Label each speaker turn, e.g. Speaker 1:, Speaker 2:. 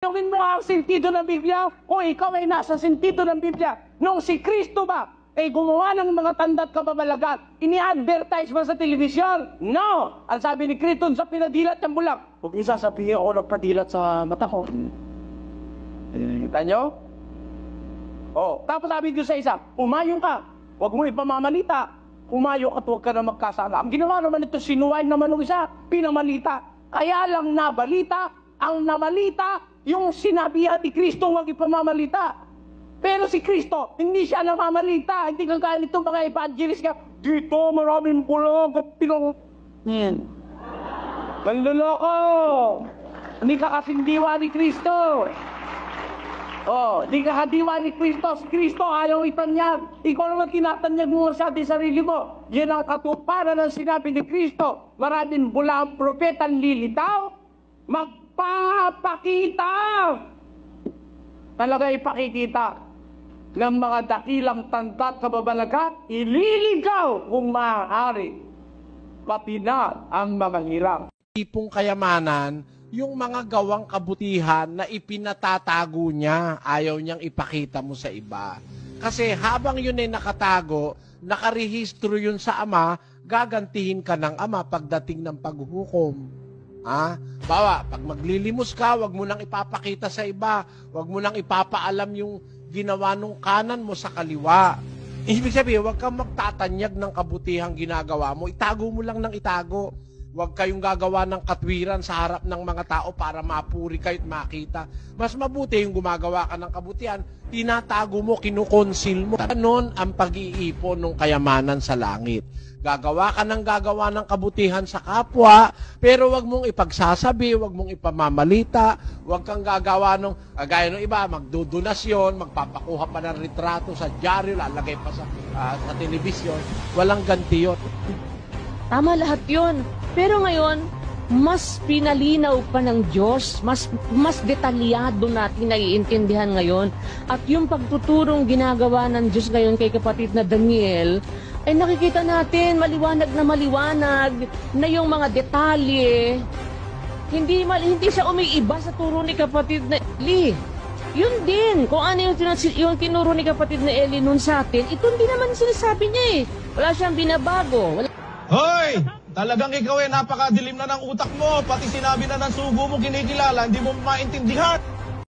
Speaker 1: Gawin mo ang sentido ng Biblia o ikaw ay nasa sentido ng Biblia. Nung si Kristo ba ay gumawa ng mga tanda at kababalagan, ini-advertise ba sa telebisyon? No! Ang sabi ni Kristo sa pinadilat ng bulak, huwag niyo sasabihin ako nagpadilat sa mata ko. Kita nyo? Oh, tapos sabi niyo sa isa, umayo ka, huwag mo ipamamalita. Umayo ka at huwag ka na magkasala. Ang ginawa naman ito, sinuwain naman ng isa, pinamalita. Kaya lang nabalita, ang namalita, yung sinabihan ni Kristo huwag ipamamalita. Pero si Kristo, hindi siya namamalita. Hindi kang kaya nito mga evangelist ka, dito maraming bulog at pinong... Yan. Manluloko! Hindi ka kasindiwa ni Kristo. Oh, hindi ka kadiwa ni Kristo. Si Kristo ayaw itanyag. Ikaw naman tinatanyag mo sa ating sarili mo. Yan ang katuparan ng sinabi ni Kristo. Maraming bula ang propetang lilitaw. Magpapakita. Talaga ipakikita ng mga dakilang tanda at kababalagan. Ililigaw kung maaari. Pati na ang mga hirap.
Speaker 2: Tipong kayamanan, yung mga gawang kabutihan na ipinatatago niya, ayaw niyang ipakita mo sa iba. Kasi habang yun ay nakatago, nakarehistro yun sa ama, gagantihin ka ng ama pagdating ng paghuhukom. Bawa, pag maglilimos ka, wag mo nang ipapakita sa iba, wag mo nang ipapaalam yung ginawa nung kanan mo sa kaliwa. Ibig sabihin, wag kang magtatanyag ng kabutihang ginagawa mo, itago mo lang ng itago. Huwag kayong gagawa ng katwiran sa harap ng mga tao para mapuri kayo at makita. Mas mabuti yung gumagawa ka ng kabutihan, tinatago mo, kinukonsil mo. Ganon ang pag-iipon ng kayamanan sa langit. Gagawa ka ng gagawa ng kabutihan sa kapwa, pero huwag mong ipagsasabi, huwag mong ipamamalita, huwag kang gagawa ng, gaya ng iba, magdodonasyon, magpapakuha pa ng retrato sa dyaryo, lalagay pa sa telebisyon. Walang ganti yun.
Speaker 3: Tama lahat yun. Pero ngayon, mas pinalinaw pa ng Diyos, mas detalyado natin naiintindihan ngayon. At yung pagtuturong ginagawa ng Diyos ngayon kay kapatid na Daniel, ay nakikita natin maliwanag na yung mga detalye, hindi siya umiiba sa turo ni kapatid na Eli. Yun din, kung ano yung tinuro ni kapatid na Eli nun sa atin, ito din naman sinasabi niya eh. Wala siyang binabago.
Speaker 4: Hoy! Talagang ikaw napakadilim na ng utak mo. Pati sinabi na ng sugo mo kinikilala, hindi mo maintindihan.